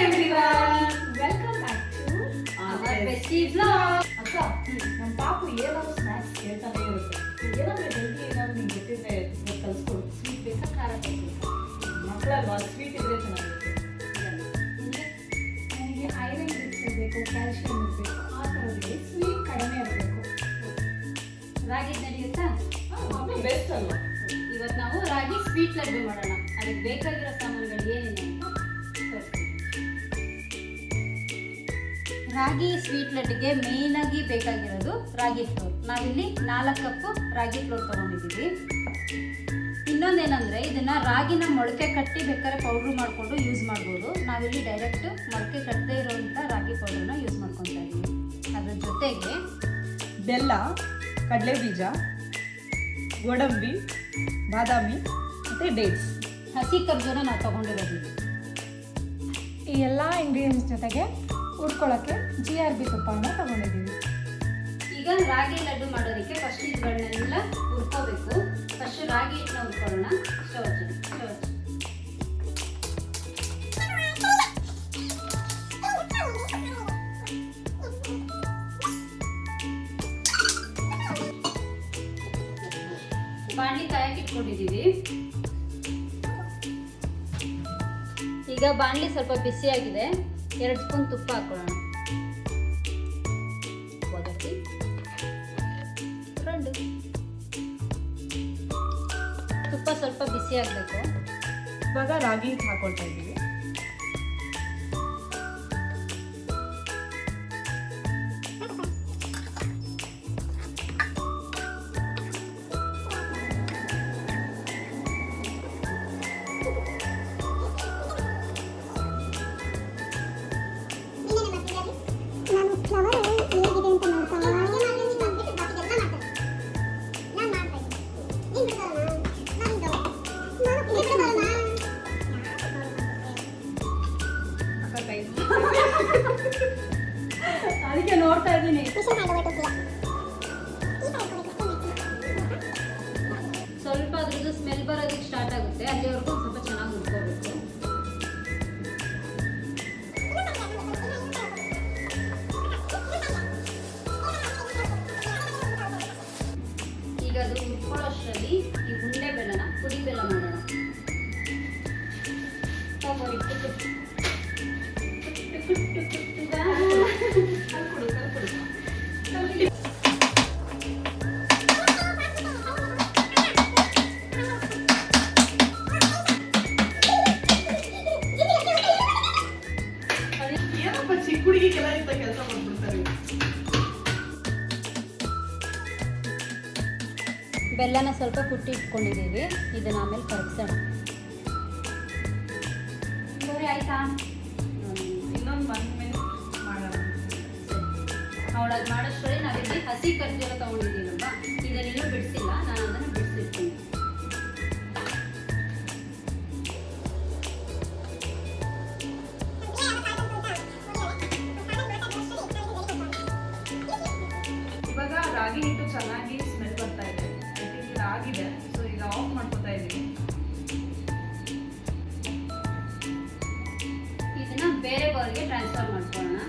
everyone. Welcome back to our bestie vlog. ಅಕ್ಕ ನಮ್ಮ ಪಾಪು ಏನಾದ್ರು ಸ್ನಾಕ್ಸ್ ಕೇಳ್ತಾನೆ ಇರುತ್ತೆ. ಏನಾದ್ರು ಹೆಲ್ದಿ ಏನಾದ್ರು ನಿಂಗೆ ಗೊತ್ತಿದ್ರೆ ಕಲಿಸ್ಕೊಡು. ಸ್ವೀಟ್ ಬೇಕಾ ಖಾರ ಬೇಕಾ? ಮಕ್ಕಳಲ್ವಾ ಸ್ವೀಟ್ ಇದ್ರೆ ಚೆನ್ನಾಗಿರುತ್ತೆ. ನನಗೆ ಐರನ್ ರಿಚ್ ಇರಬೇಕು, ಕ್ಯಾಲ್ಸಿಯಂ ಇರಬೇಕು, ಆ ಥರದ್ದು ಸ್ವೀಟ್ ಕಡಿಮೆ ಇರಬೇಕು. ರಾಗಿ ನಡೆಯುತ್ತಾ? ಅದು ಬೆಸ್ಟ್ ಅಲ್ವಾ? ಇವತ್ತು ನಾವು ರಾಗಿ ಸ್ವೀಟ್ ಲಡ್ಡು ಮಾಡೋಣ. ಅದಕ್ಕೆ ಬೇಕಾಗಿರೋ ಸಾಮಾನುಗಳು ಏನಿದೆ ಅಂತ ತೋರಿಸ್ತೀನಿ. ರಾಗಿ ಸ್ವೀಟ್ ಲಡ್ಡಿಗೆ ಮೇನ್ ಆಗಿ ಬೇಕಾಗಿರೋದು ರಾಗಿ ಫ್ಲೋರ್. ನಾವಿಲ್ಲಿ 4 ಕಪ್ ರಾಗಿ ಫ್ಲೋರ್ ತಗೊಂಡಿದ್ದೀವಿ. ಇನ್ನೊಂದೇನೆಂದರೆ ಇದನ್ನ ರಾಗಿನ ಮೊಳಕೆ ಕಟ್ಟಿ ಬೇಕಾದ್ರೆ ಪೌಡ್ರ್ ಮಾಡಿಕೊಂಡು ಯೂಸ್ ಮಾಡ್ಬೋದು. ನಾವಿಲ್ಲಿ ಡೈರೆಕ್ಟ್ ಮೊಳಕೆ ಕಟ್ಟದೇ ಇರೋವಂಥ ರಾಗಿ ಪೌಡ್ರನ್ನ ಯೂಸ್ ಮಾಡ್ಕೊತಾ ಇದ್ದೀವಿ. ಅದ್ರ ಜೊತೆಗೆ ಬೆಲ್ಲ, ಕಡಲೆ ಬೀಜ, ಗೋಡಂಬಿ, ಬಾದಾಮಿ ಮತ್ತು ಡೇಟ್ಸ್, ಹಸಿ ಕಬ್ಜನ ನಾವು ತೊಗೊಂಡಿರೋದು. ಈ ಎಲ್ಲ ಇಂಗ್ರೀಡಿಯೆಂಟ್ಸ್ ಜೊತೆಗೆ ಉಡ್ಕೊಳ್ಳೋಕ್ಕೆ GRB ತುಪ್ಪವನ್ನು ತಗೊಂಡಿದ್ದೀವಿ. ಈಗ ರಾಗಿ ಲಡ್ಡು ಮಾಡೋದಕ್ಕೆ ಫಸ್ಟ್ ಇವುಗಳನ್ನೆಲ್ಲ ಹುರ್ಕೋಬೇಕು. ಫಸ್ಟ್ ರಾಗಿ ಹಿಟ್ಟನ್ನ ಹುರ್ಕೊಳ್ಳೋಣ. ಸ್ಟವ್ ಹಚ್ಚೋಣ. ಬಾಣಲಿ ಕಾಯಕ್ಕೆ ಇಟ್ಕೊಂಡಿದ್ದೀವಿ. ಈಗ ಬಾಣಲಿ ಸ್ವಲ್ಪ ಬಿಸಿಯಾಗಿದೆ. 2 ಸ್ಪೂನ್ ತುಪ್ಪ ಹಾಕೊಳ್ಳೋಣ. ತುಪ್ಪ ಸ್ವಲ್ಪ ಬಿಸಿ ಆಗಬೇಕು. ಇವಾಗ ರಾಗಿ ಹಿಟ್ಟು ಹಾಕೊಳ್ತಾ ಇದ್ದೀವಿ. ಅದಕ್ಕೆ ನೋಡ್ತಾ ಇದ್ದೀನಿ. ಸ್ವಲ್ಪ ಅದ್ರದ್ದು ಸ್ಮೆಲ್ ಬರೋದಕ್ಕೆ ಸ್ಟಾರ್ಟ್ ಆಗುತ್ತೆ. ಅಲ್ಲಿವರೆಗೂ ಸ್ವಲ್ಪ ಚೆನ್ನಾಗಿ ಹುರ್ಕೋಬೇಕು. ಈಗ ಅದು ಹುರ್ಕೊಳ್ಳೋಷ್ಟರಲ್ಲಿ ಈ ಉಂಡೆ ಬೆಲ್ಲನ ಪುಡಿ ಬೆಲ್ಲ ಮಾಡೋಣ. ಏನಪ್ಪ ಚಿಕ್ಕ ಹುಡುಗಿಗೆಲ್ಲ ಇಂಥ ಕೆಲಸ ಮಾಡ್ಬಿಡ್ತಾರೆ. ಬೆಲ್ಲನ ಸ್ವಲ್ಪ ಕುಟ್ಟಿ ಇಟ್ಕೊಂಡಿದ್ದೀವಿ. ಇದನ್ನ ಆಮೇಲೆ ಕರಗಿಸೋಣ. ಸರಿ ಆಯ್ತಾ? ಇನ್ನೊಂದು 1 ಮಿನಿಟ್ ಮಾಡೋಣ. ಅವಳದು ಮಾಡೋಷ್ಟರಲ್ಲಿ ನಾವಿಲ್ಲಿ ಹಸಿ ಖರ್ಜೂರ ತಗೊಂಡಿದ್ದೀನಲ್ವಾ, ಇದನ್ನೇನು ಬಿಡಿಸಿಲ್ಲ. ನಾನು ಅದನ್ನು ಬಿಡಿಸಿರ್ತೀನಿ. ಇವಾಗ ರಾಗಿ ಹಿಟ್ಟು ಚೆನ್ನಾಗಿ ಸ್ಮೆಲ್ ಬರ್ತಾ ಇದೆ. ಐ ಥಿಂಕ್ ಇದು ಆಗಿದೆ. ಸೊ ಈಗ ಆಫ್ ಮಾಡ್ಕೊತಾ ಇದ್ದೀವಿ. ಇದನ್ನ ಬೇರೆ ಬೌಲ್ಗೆ ಟ್ರಾನ್ಸ್ಫರ್ ಮಾಡ್ಕೊಳ್ಳೋಣ.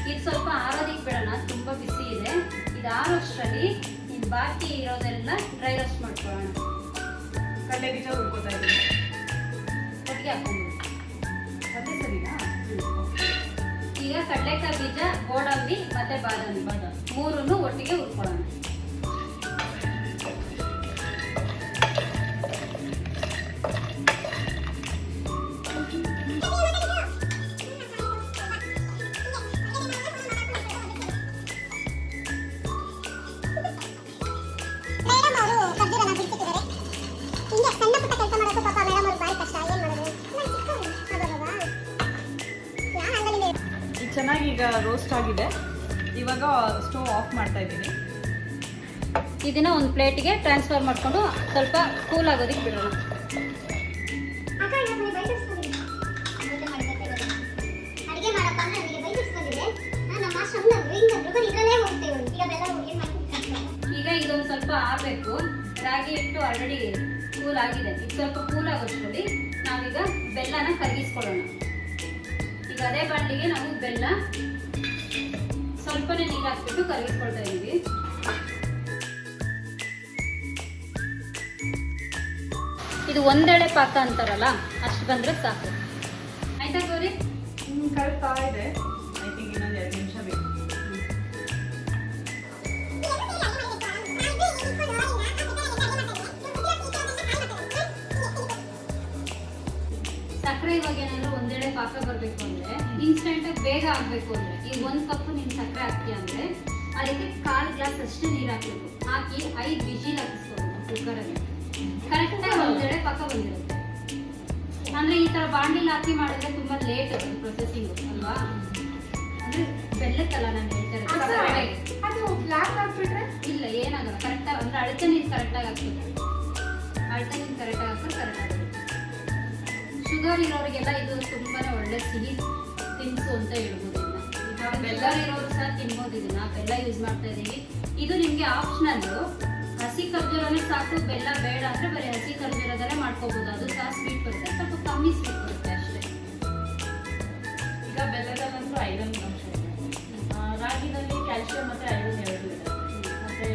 ಇದು ಸ್ವಲ್ಪ ಆರೋದಕ್ಕೆ ಬಿಡೋಣ. ತುಂಬ ಬಿಸಿ ಇದೆ. ಇದು ಆರೋಷ್ಟರಲ್ಲಿ ಇದು ಬಾಕಿ ಇರೋದೆಲ್ಲ ಡ್ರೈ ರೋಸ್ಟ್ ಮಾಡ್ಕೊಳ್ಳೋಣ. ಕಡಲೆ ಬೀಜ ಹುರ್ಕೋತಾ ಇದ್ದೀವಿ. ಒಟ್ಟಿಗೆ ಹಾಕೊಂಡ್ಬಿಡು. ಅದೇ ಸರಿನಾ? ಈಗ ಕಡಲೆಕಾಯಿ ಬೀಜ, ಗೋಡಂಬಿ ಮತ್ತೆ ಬಾದಾಮಿ ಮೂರನ್ನು ಒಟ್ಟಿಗೆ ಹುರ್ಕೊಳ್ಳೋಣ. ಈಗ ಚೆನ್ನಾಗಿ ಈಗ ರೋಸ್ಟ್ ಆಗಿದೆ. ಇವಾಗ ಸ್ಟವ್ ಆಫ್ ಮಾಡ್ತಾ ಇದ್ದೀನಿ. ಇದನ್ನ ಒಂದು ಪ್ಲೇಟ್ಗೆ ಟ್ರಾನ್ಸ್ಫರ್ ಮಾಡಿಕೊಂಡು ಸ್ವಲ್ಪ ಕೂಲ್ ಆಗೋದಕ್ಕೆ ಬಿಡೋಣ. ಅಡುಗೆ ಮಾಡಪ್ಪ ಅಂದ್ರೆ ನನಗೆ ಬೈದಿಸ್ಕೊಂಡಿದೆ. ನಾನು ನಮ್ಮ ಮಾಸ್ಟರ್ ಸ್ವಲ್ಪ ಆಗಬೇಕು. ರಾಗಿ ಹಿಟ್ಟು ಆಲ್ರೆಡಿ ಕೂಲ್ ಆಗಿದೆ. ಇದು ಸ್ವಲ್ಪ ಕೂಲ್ ಆಗೋಷ್ಟರಲ್ಲಿ ನಾವೀಗ ಬೆಲ್ಲನ ಕರಗಿಸ್ಕೊಳ್ಳೋಣ. ಈಗ ಅದೇ ಬಾಣಲಿಗೆ ನಾವು ಬೆಲ್ಲ ಸ್ವಲ್ಪನೇ ನೀರು ಹಾಕ್ಬಿಟ್ಟು ಕರಗಿಸ್ಕೊಳ್ತಾ ಇದೀವಿ. ಇದು ಒಂದೆಳೆ ಪಾಕ ಅಂತಾರಲ್ಲ, ಅಷ್ಟು ಬಂದ್ರೆ ಸಾಕು. ಆಯ್ತಾ ಗೌರಿ? ಕರೆಕ್ಟಾ ಇದೆ. ಐ ಥಿಂಕ್ ಇನ್ನೊಂದು 2 ನಿಮಿಷ ಬೇಕು. ಸಕ್ಕರೆ ಇವಾಗ ಏನಾದ್ರು ಒಂದೆಳೆ ಪಾಕ ಬರಬೇಕು ಅಂದ್ರೆ, ಇನ್ಸ್ಟೆಂಟ್ ಆಗಿ ಬೇಗ ಆಗ್ಬೇಕು ಅಂದ್ರೆ, ಈಗ 1 ಕಪ್ ನೀನು ಸಕ್ಕರೆ ಹಾಕ್ತೀಯ ಅಂದ್ರೆ ಅದಕ್ಕೆ 1/4 ಗ್ಲಾಸ್ ಅಷ್ಟು ನೀರು ಹಾಕ್ಬೇಕು. ಹಾಕಿ 5 ವಿಜಿಲ್ ಹಾಕಿಸ್ಕೋಬೇಕು ಕುಕ್ಕರಲ್ಲಿ. ಕರೆಕ್ಟಾಗಿ ಒಂದೆಳೆ ಪಾಕ ಬಂದಿರುತ್ತೆ. ಅಂದ್ರೆ ಈ ತರ ಬಾಂಡಿಲ್ ಹಾಕಿ ಮಾಡಿದ್ರೆ ತುಂಬಾ ಲೇಟ್ ಅದು ಪ್ರೊಸೆಸಿಂಗ್ ಅಲ್ವಾ? ಅಂದ್ರೆ ಬೆಲ್ಲಕ್ಕಲ್ಲ ನಾನು ಹೇಳ್ತಾರೆ. ಅದು ಬ್ಲಾಕ್ ಹಾಕ್ಬಿಟ್ರೆ ಇಲ್ಲ, ಏನಾಗಲ್ಲ. ಕರೆಕ್ಟಾಗಿ ಅಂದ್ರೆ ಅಳತೆ ನೀರು ಕರೆಕ್ಟಾಗಿ ಹಾಕ್ಬೇಕು. ಅಳತೆ ನೀರು ಕರೆಕ್ಟಾಗಿ ಹಾಕಿದ್ರೆ ಕರೆಕ್ಟ್ ಆಗುತ್ತೆ. ಶುಗರ್ ಇರೋರಿಗೆಲ್ಲ ಇದು ತುಂಬಾನೇ ಒಳ್ಳೆ ಸಿಹಿ ತಿನಿಸು ಅಂತ ಹೇಳ್ಬೋದು. ಈಗ ಬೆಲ್ಲ ಇರೋರು ಸಹ ತಿನ್ಬೋದು ಇದನ್ನ. ಬೆಲ್ಲ ಯೂಸ್ ಮಾಡ್ತಾ ಇದೀವಿ. ಇದು ನಿಮ್ಗೆ ಆಪ್ಷನಲ್. ಹಸಿ ಖರ್ಜೂರನೇ ಸಾಕು, ಬೆಲ್ಲ ಬೇಡ ಅಂದ್ರೆ ಬರೀ ಹಸಿ ಖರ್ಜೂರದಲ್ಲೇ ಮಾಡ್ಕೋಬಹುದು. ಅದು ಸಹ ಸ್ವೀಟ್ ಬರುತ್ತೆ, ಸ್ವಲ್ಪ ಕಮ್ಮಿ ಸ್ವೀಟ್ ಬರುತ್ತೆ ಅಷ್ಟೇ. ಈಗ ಬೆಲ್ಲದಲ್ಲಂತೂ ಐರನ್ ಅಂಶ ಇದೆ. ರಾಗಿನಲ್ಲಿ ಕ್ಯಾಲ್ಸಿಯಂ ಮತ್ತೆ ಐರನ್ ಎರಡು ಇದೆ. ಮತ್ತೆ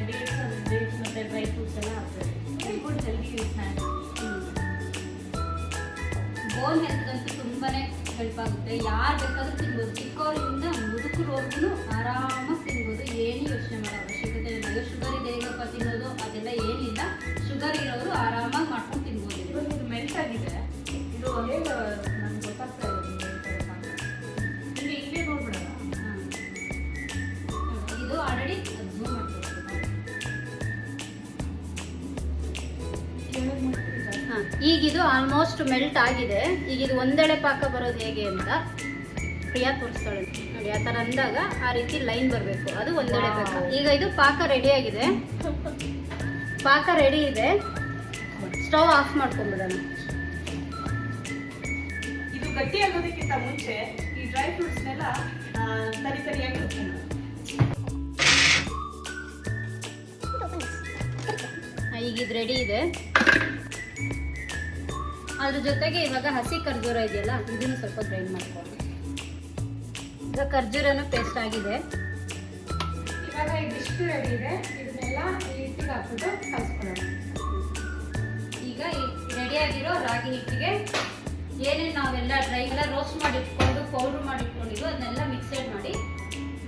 ಡೇಟ್ಸ್ ಮತ್ತೆ ಡ್ರೈ ಫ್ರೂಟ್ಸ್ ಎಲ್ಲ ಹಾಕ್ತಾರೆ. Very good healthy snacks. Bone ಹೆಲ್ತ್ಗಂತೂ ತುಂಬಾನೇ ಹೆಲ್ಪ್ ಆಗುತ್ತೆ. ಯಾರು ಬೇಕಾದ್ರೂ ತಿನ್ಬೋದು. ಚಿಕ್ಕವರಿಂದ ಮುದುಕರವರೆಗೂ ಆರಾಮಾಗಿ ತಿನ್ಬೋದು. ಏನು ಯೋಚನೆ ಮಾಡೋ ಅವಶ್ಯಕತೆ ಇಲ್ಲ. ಶುಗರ್ ಇದೆ ಈಗಪ್ಪ ತಿನ್ನೋದು ಅದೆಲ್ಲ ಏನಿಲ್ಲ. ಶುಗರ್ ಇರೋರು ಆರಾಮಾಗಿ ಮಾಡ್ಕೊಂಡು ತಿನ್ಬೋದು. ಇವಾಗ ಇದು ಮೆಲ್ಟ್ ಆಗಿದೆ. ಇದು ಹೇಗೆ ನಮ್ಗೆ ಗೊತ್ತಾಗ್ತಾ ಇದೆ ನಿಮಗೆ ಇಲ್ಲೇ ನೋಡ್ಬಿಡೋಣ. ಇದು ಆಲ್ರೆಡಿ ಝೂಮ್ ಮಾಡ್ತೀವಿ. ಈಗ ಇದು ಆಲ್ಮೋಸ್ಟ್ ಮೆಲ್ಟ್ ಆಗಿದೆ. ಈಗ ಇದು ಒಂದೆಳೆ ಪಾಕ ಬರೋದು ಹೇಗೆ ಅಂತ ಪ್ರಿಯಾ ತೋರಿಸ್ತಾಳೆ ನೋಡಿ. ಆ ಥರ ಅಂದಾಗ ಆ ರೀತಿ ಲೈನ್ ಬರಬೇಕು, ಅದು ಒಂದೆಳೆ ಪಾಕ. ಈಗ ಇದು ಪಾಕ ರೆಡಿ ಆಗಿದೆ. ಪಾಕ ರೆಡಿ ಇದೆ. ಸ್ಟವ್ ಆಫ್ ಮಾಡ್ಕೊಂಡ್ಬಿಡೋಣ. ಇದು ಗಟ್ಟಿ ಆಗೋದಕ್ಕಿಂತ ಮುಂಚೆ ಈ ಡ್ರೈ ಫ್ರೂಟ್ಸ್ನೆಲ್ಲ ತರಿಯಾಗಿ ರುಬ್ಕೊಂಡು ಈಗ ಇದು ರೆಡಿ ಇದೆ. ಅದ್ರ ಜೊತೆಗೆ ಇವಾಗ ಹಸಿ ಖರ್ಜೂರ ಇದೆಯಲ್ಲ, ಇದನ್ನು ಸ್ವಲ್ಪ ಗ್ರೈಂಡ್ ಮಾಡ್ಕೊಳ್ಳೋಣ. ಈಗ ಖರ್ಜೂರನೂ ಪೇಸ್ಟ್ ಆಗಿದೆ. ಇವಾಗ ಇದಿಷ್ಟು ರೆಡಿ ಇದೆ. ಇದನ್ನೆಲ್ಲ ಹಿಟ್ಟಿಗೆ ಹಾಕ್ಬಿಟ್ಟು ಕಲಿಸ್ಕೊಳ್ಳೋಣ. ಈಗ ಈ ರೆಡಿಯಾಗಿರೋ ರಾಗಿ ಹಿಟ್ಟಿಗೆ ಏನೇನು ನಾವೆಲ್ಲ ಡ್ರೈ ಎಲ್ಲ ರೋಸ್ಟ್ ಮಾಡಿ ಇಟ್ಕೊಂಡು ಪೌಡ್ರ್ ಮಾಡಿ ಇಟ್ಕೊಂಡಿದ್ದು ಅದನ್ನೆಲ್ಲ ಮಿಕ್ಸೆಡ್ ಮಾಡಿ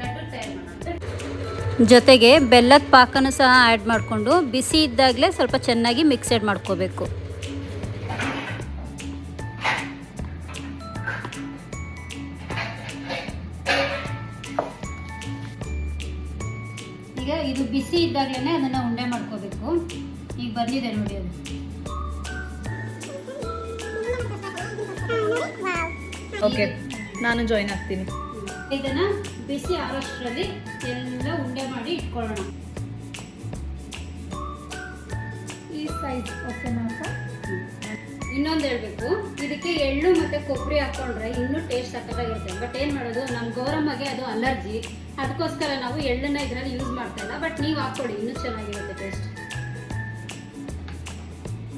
ಲಡ್ಡು ತಯಾರು ಮಾಡೋಣ. ಜೊತೆಗೆ ಬೆಲ್ಲದ ಪಾಕನೂ ಸಹ ಆ್ಯಡ್ ಮಾಡಿಕೊಂಡು ಬಿಸಿ ಇದ್ದಾಗಲೇ ಸ್ವಲ್ಪ ಚೆನ್ನಾಗಿ ಮಿಕ್ಸೆಡ್ ಮಾಡ್ಕೋಬೇಕು. ಈಗ ಇದು ಬಿಸಿ ಇದ್ದಾಗಲೇ ಅದನ್ನು ಉಂಡೆ ಮಾಡ್ಕೋಬೇಕು. ಈಗ ಬಂದಿದೆ ನೋಡಿ ಅದು. ಓಕೆ, ನಾನು ಜಾಯಿನ್ ಆಗ್ತೀನಿ. ಇದನ್ನ ಬಿಸಿ ಆರೋಷ್ಟರಲ್ಲಿ ಎಲ್ಲ ಉಂಡೆ ಮಾಡಿ ಇಟ್ಕೊಳ್ಳೋಣ. ಈ ಸೈಜ್ ಓಕೆನಾ ಅಕ್ಕ? ಇನ್ನೊಂದು ಹೇಳ್ಬೇಕು, ಇದಕ್ಕೆ ಎಳ್ಳು ಮತ್ತೆ ಕೊಬ್ಬರಿ ಹಾಕೊಂಡ್ರೆ ಇನ್ನೂ ಟೇಸ್ಟ್ ಸಕ್ಕತ್ತಾಗಿರುತ್ತೆ. ಬಟ್ ಏನು ಮಾಡೋದು, ನಮ್ಮ ಗೌರಮ್ಮಗೆ ಅದು ಅಲರ್ಜಿ. ಅದಕ್ಕೋಸ್ಕರ ನಾವು ಎಳ್ಳನ್ನ ಇದರಲ್ಲಿ ಯೂಸ್ ಮಾಡ್ತಾ ಇಲ್ಲ. ಬಟ್ ನೀವು ಹಾಕ್ಕೊಳ್ಳಿ, ಇನ್ನೂ ಚೆನ್ನಾಗಿರುತ್ತೆ ಟೇಸ್ಟ್.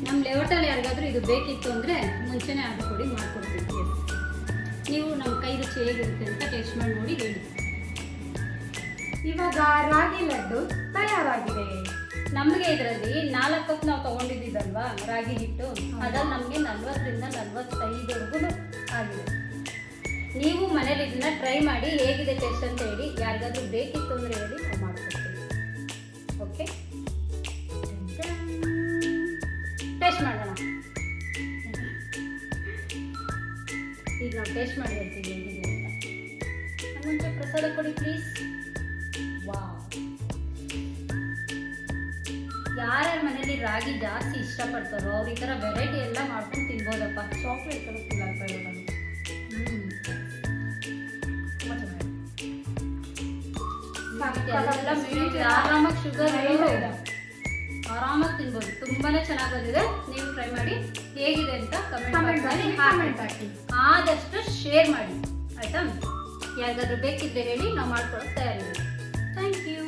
ನಮ್ಮ ಲೆವೆಟಲ್ಲಿ ಯಾರಿಗಾದ್ರೂ ಇದು ಬೇಕಿತ್ತು ಅಂದರೆ ಮುಂಚೆನೇ ಹಾಕ್ಕೊಡಿ, ಮಾಡ್ಕೊಡ್ತೀವಿ. ನೀವು ನಮ್ಮ ಕೈ ರುಚಿ ಹೇಗಿರುತ್ತೆ ಅಂತ ಟೇಸ್ಟ್ ಮಾಡಿ ನೋಡಿ ಹೇಳಿ. ಇವಾಗ ರಾಗಿ ಲಡ್ಡು ತಯಾರಾಗಿದೆ. ನಮಗೆ ಇದರಲ್ಲಿ 4 ಕಪ್ ನಾವು ತಗೊಂಡಿದ್ದೀವಲ್ವಾ ರಾಗಿ ಹಿಟ್ಟು, ಅದ್ರಲ್ಲಿ ನಮಗೆ 40ರಿಂದ 45ವರೆಗೂ ಆಗಿದೆ. ನೀವು ಮನೇಲಿ ಇದನ್ನ ಟ್ರೈ ಮಾಡಿ ಹೇಗಿದೆ ಟೇಸ್ಟ್ ಅಂತ ಹೇಳಿ. ಯಾರಿಗಾದ್ರೂ ಬೇಕಿತ್ತು ಅಂದರೆ ಹೇಳಿ, ನಾವು ಮಾಡ್ಕೊಡ್ತೀವಿ. ಓಕೆ, ಟೇಸ್ಟ್ ಮಾಡೋಣ. ಈಗ ನಾವು ಟೇಸ್ಟ್ ಮಾಡಿ ಹೇಳ್ತೀವಿ ಹೇಗಿದೆ ಅಂತ. ನಮ್ಮಂತೆ ಪ್ರಸಾದ ಕೊಡಿ ಪ್ಲೀಸ್. ವಾವ್, ಯಾರ್ಯಾರ ಮನೇಲಿ ರಾಗಿ ಜಾಸ್ತಿ ಇಷ್ಟಪಡ್ತಾರೋ ಅವ್ರು ಈ ಥರ ವೆರೈಟಿ ಎಲ್ಲ ಮಾಡ್ಕೊಂಡು ತಿನ್ಬೋದಪ್ಪ. ಚಾಕ್ಲೇಟ್ ಥರ ಫೀಲ್ ಆಗ್ತಾ ಇದೆ ನನಗೆ. ಎಲ್ಲ ಮಿಡಿ ಆರಾಮಾಗಿ ಶುಗರ್ ಆರಾಮಾಗಿ ತಿನ್ಬೋದು. ತುಂಬಾನೇ ಚೆನ್ನಾಗಿ ಬಂದಿದೆ. ನೀವು ಟ್ರೈ ಮಾಡಿ ಹೇಗಿದೆ ಅಂತ ಕಮೆಂಟ್ ಮಾಡಿ. ಆದಷ್ಟು ಶೇರ್ ಮಾಡಿ ಆಯ್ತಾ. ಯಾರಿಗಾದ್ರೂ ಬೇಕಿದ್ರೆ ಹೇಳಿ, ನಾವು ಮಾಡ್ಕೊಳಕ್ಕೆ ತಯಾರಿದ್ದೀವಿ. Thank you.